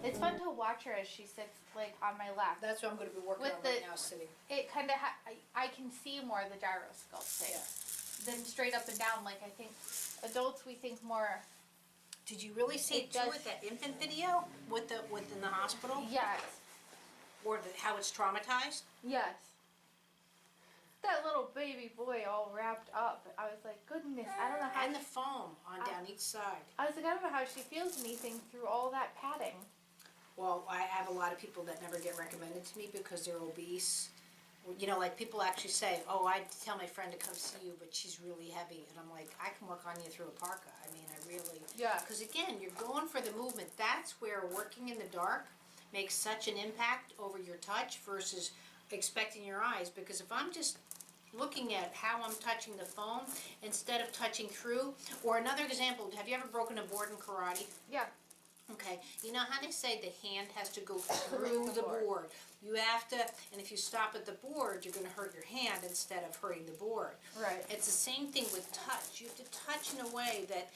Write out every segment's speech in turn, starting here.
It's fun to watch her as she sits like on my lap. That's what I'm going to be working With on the- right now, sitting. It kind of I can see more of the gyrosculpting than straight up and down. Like I think adults we think more. Did you really see It it too does- with that infant video within the hospital? Yes. Or how it's traumatized? Yes. That little baby boy all wrapped up. I was like, goodness, I don't know how. And the foam on down each side. I was like, I don't know how she feels anything through all that padding. Well, I have a lot of people that never get recommended to me because they're obese. You know, like people actually say, oh, I'd tell my friend to come see you, but she's really heavy. And I'm like, I can work on you through a parka. I mean, I really... Yeah. Because again, you're going for the movement. That's where working in the dark makes such an impact over your touch versus expecting your eyes. Because if I'm just looking at how I'm touching the foam instead of touching through, or another example, have you ever broken a board in karate? Yeah. Okay, you know how they say the hand has to go through the board. You have to, and if you stop at the board, you're going to hurt your hand instead of hurting the board. Right. It's the same thing with touch. You have to touch in a way that,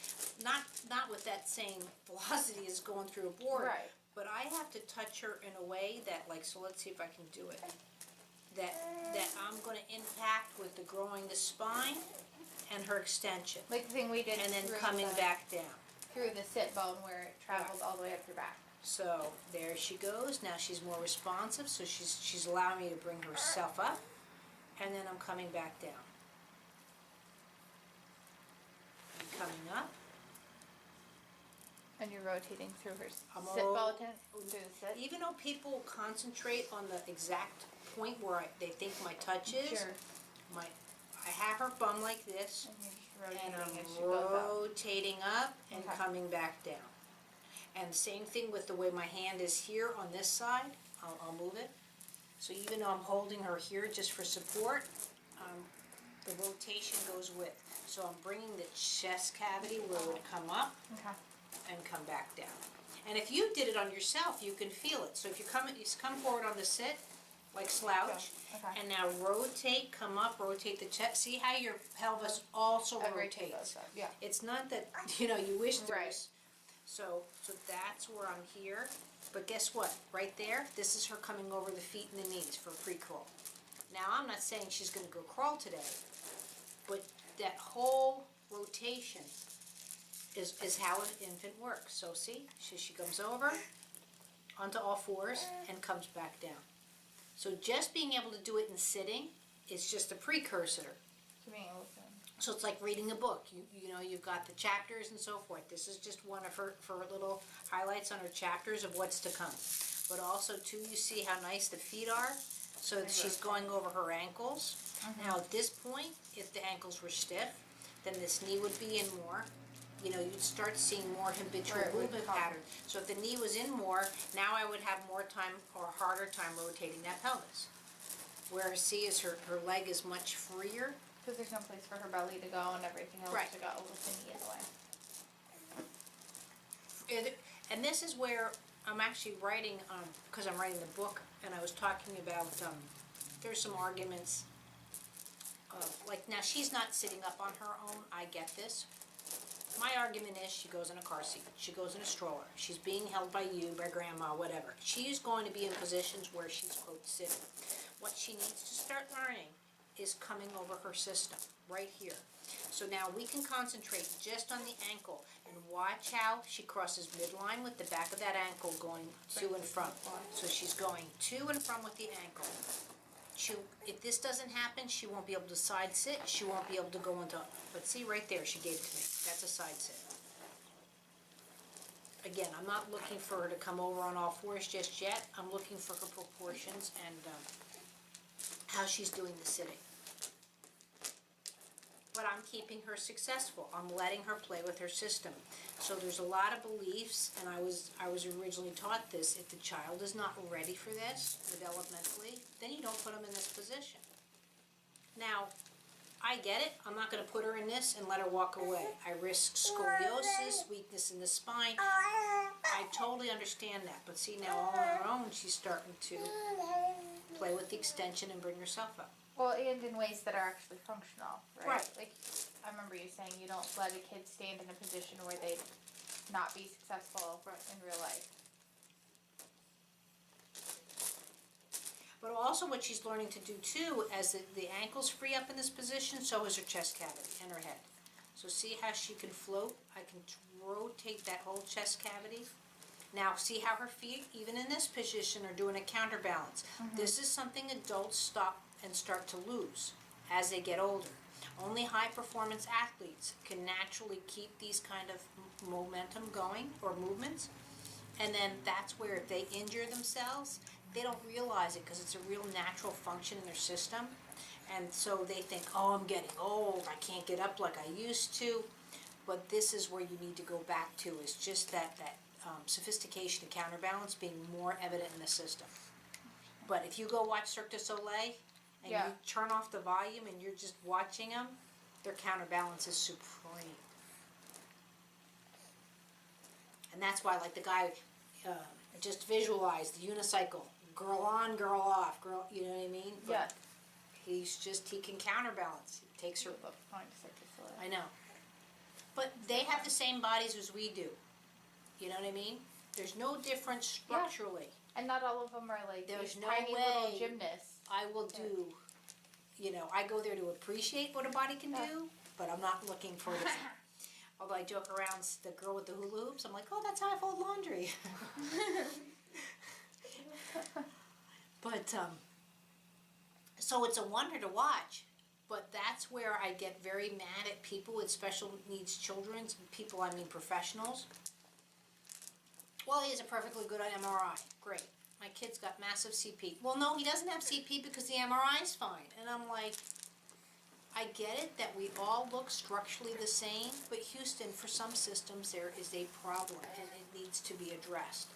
not with that same velocity as going through a board. Right. But I have to touch her in a way that, like, so let's see if I can do it. That I'm going to impact with the growing the spine and her extension. Like the thing we did. And then through coming the- back down. Through the sit bone where it traveled all the way up your back. So there she goes. Now she's more responsive, so she's allowing me to bring herself up, and then I'm coming back down. I'm coming up. And you're rotating through her I'm sit all- bone through the sit. Even though people concentrate on the exact point where they think my touch is, Sure. I have her bum like this, And you're just rotating and as I'm she goes up. rotating up and Okay. coming back down. And same thing with the way my hand is here on this side. I'll move it. So even though I'm holding her here just for support, the rotation goes with. So I'm bringing the chest cavity where it would come up Okay. and come back down. And if you did it on yourself, you can feel it. So if you come forward on the sit, like slouch, Okay. and now rotate, come up, rotate the chest. See how your pelvis also Everything rotates. goes up, yeah. It's not that, you wish there Right. was. So that's where I'm here. But guess what? Right there, this is her coming over the feet and the knees for pre-crawl. Now, I'm not saying she's going to go crawl today, but that whole rotation is how an infant works. So see, she comes over onto all fours and comes back down. So just being able to do it in sitting is just a precursor. To being able to. So it's like reading a book. You've got the chapters and so forth. This is just one of her little highlights on her chapters of what's to come. But also, too, you see how nice the feet are? So that she's going over her ankles. Now, at this point, if the ankles were stiff, then this knee would be in more. You'd start seeing more habitual Where it would movement come. pattern. So if the knee was in more, now I would have more time or harder time rotating that pelvis. Whereas, see, her leg is much freer. Because there's no place for her belly to go and everything else Right. to go with the knee in the way. And this is where I'm actually writing, because I'm writing the book, and I was talking about, there's some arguments of, like, now she's not sitting up on her own, I get this. My argument is she goes in a car seat, she goes in a stroller, she's being held by you, by grandma, whatever. She's going to be in positions where she's, quote, sitting. What she needs to start learning is coming over her system, right here. So now we can concentrate just on the ankle and watch how she crosses midline with the back of that ankle going to and from. So she's going to and from with the ankle. If this doesn't happen, she won't be able to side sit, she won't be able to go into, but see right there, she gave it to me. That's a side sit. Again, I'm not looking for her to come over on all fours just yet. I'm looking for her proportions and how she's doing the sitting. But I'm keeping her successful. I'm letting her play with her system. So there's a lot of beliefs, and I was originally taught this, if the child is not ready for this developmentally, then you don't put them in this position. Now, I get it. I'm not going to put her in this and let her walk away. I risk scoliosis, weakness in the spine. I totally understand that. But see, now all on her own, she's starting to play with the extension and bring herself up. Well, and in ways that are actually functional, right? Right. Like, I remember you saying you don't let a kid stand in a position where they'd not be successful Right. in real life. But also what she's learning to do too, as the ankles free up in this position, so is her chest cavity and her head. So see how she can float? I can rotate that whole chest cavity. Now see how her feet, even in this position, are doing a counterbalance. This is something adults stop and start to lose as they get older. Only high performance athletes can naturally keep these kind of momentum going or movements. And then that's where if they injure themselves, they don't realize it because it's a real natural function in their system. And so they think, oh, I'm getting old, I can't get up like I used to. But this is where you need to go back to, is just that sophistication and counterbalance being more evident in the system. But if you go watch Cirque du Soleil and you turn off the volume and you're just watching them, their counterbalance is supreme. And that's why, like the guy, just visualize the unicycle, girl on, girl off, girl, you know what I mean? But he can counterbalance. He takes her. I know. But they have the same bodies as we do. You know what I mean? There's no difference structurally. And not all of them are like There's these no tiny way little gymnasts. I will do, I go there to appreciate what a body can do, but I'm not looking for this. Although I joke around, the girl with the hula hoops, I'm like, oh, that's how I fold laundry. But, so it's a wonder to watch. But that's where I get very mad at people with special needs children, people, I mean professionals. Well, he has a perfectly good MRI. Great. My kid's got massive CP. Well, no, he doesn't have CP because the MRI is fine. And I'm like, I get it that we all look structurally the same, but Houston, for some systems, there is a problem and it needs to be addressed.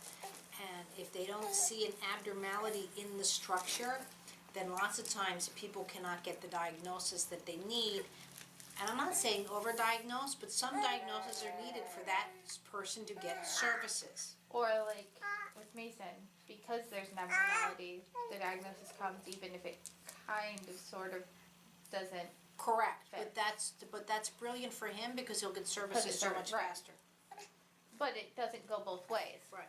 And if they don't see an abnormality in the structure, then lots of times people cannot get the diagnosis that they need. And I'm not saying overdiagnose, but some diagnoses are needed for that person to get services. Or like with Mason, because there's an abnormality, the diagnosis comes even if it kind of sort of doesn't. Correct, fit. but that's brilliant for him because he'll get services so much faster. But it doesn't go both ways. Right.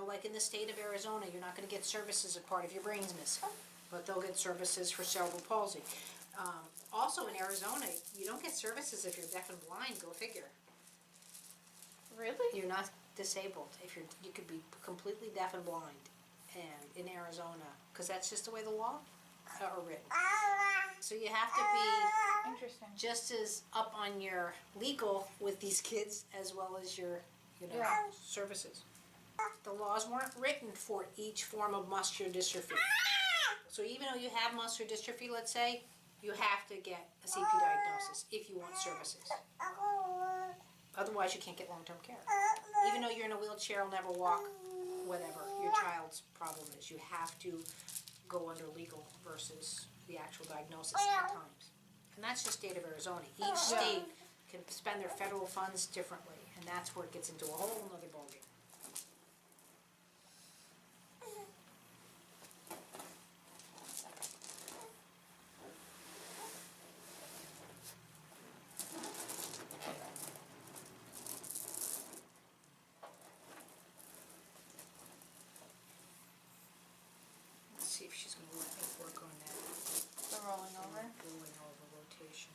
Like in the state of Arizona, you're not going to get services if part of your brain's missing, but they'll get services for cerebral palsy. Also in Arizona, you don't get services if you're deaf and blind. Go figure. Really? You're not disabled if you could be completely deaf and blind, and in Arizona, because that's just the way the law are written. So you have to be Interesting. just as up on your legal with these kids as well as your services. The laws weren't written for each form of muscular dystrophy. So even though you have muscular dystrophy, let's say, you have to get a CP diagnosis if you want services. Otherwise, you can't get long-term care. Even though you're in a wheelchair, will never walk, whatever your child's problem is, you have to go under legal versus the actual diagnosis at times. And that's just state of Arizona. Each state can spend their federal funds differently, and that's where it gets into a whole other ballgame. See if she's going to let me work on that. The rolling over. Rolling over rotation.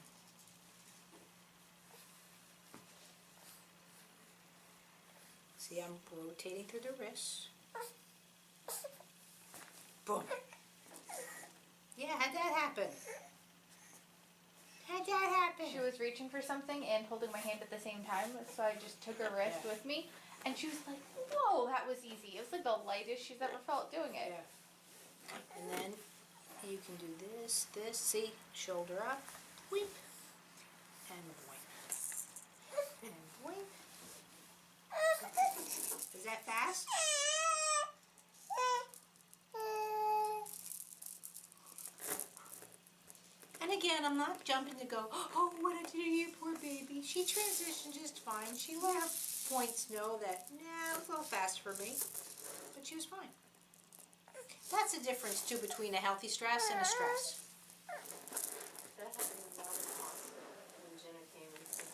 See, I'm rotating through the wrists. Boom. Yeah, how'd that happen? How'd that happen? She was reaching for something and holding my hand at the same time, so I just took her wrist with me, and she was like, whoa, that was easy. It was like the lightest she's ever felt doing it. Yeah. And then you can do this, see, shoulder up, whip, and boink, and boink. Is that fast? And again, I'm not jumping to go, oh, what did I do to you, poor baby? She transitioned just fine. She let her points know that, nah, it was a little fast for me, but she was fine. That's the difference, too, between a healthy stress and a stress. That happened in the hospital when Jenna came and said,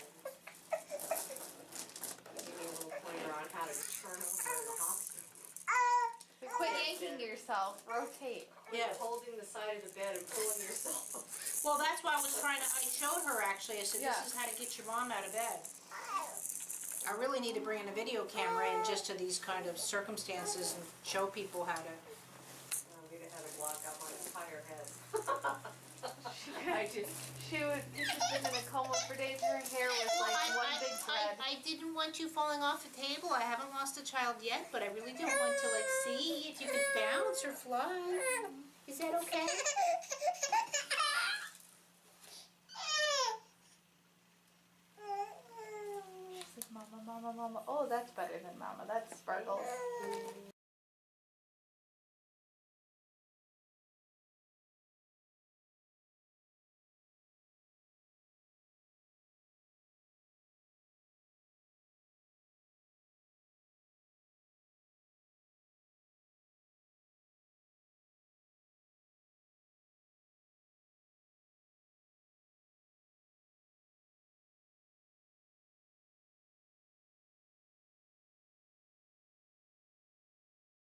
gave me a little pointer on how to turn over in the hospital. But quit yanking yourself. yourself. Rotate. Yeah. Holding the side of the bed and pulling yourself. Well, that's why I was trying to, I showed her actually, I said, Yeah. this is how to get your mom out of bed. I really need to bring in a video camera in just to these kind of circumstances and show people how to. I'm gonna have to block out my entire head. I just, She has been in a coma for days. Her hair was like one big thread. I didn't want you falling off the table. I haven't lost a child yet, but I really don't want to like see if you could bounce or fly. Is that okay? She's like, Mama, Mama, Mama. Oh, that's better than Mama. That's Sparkles.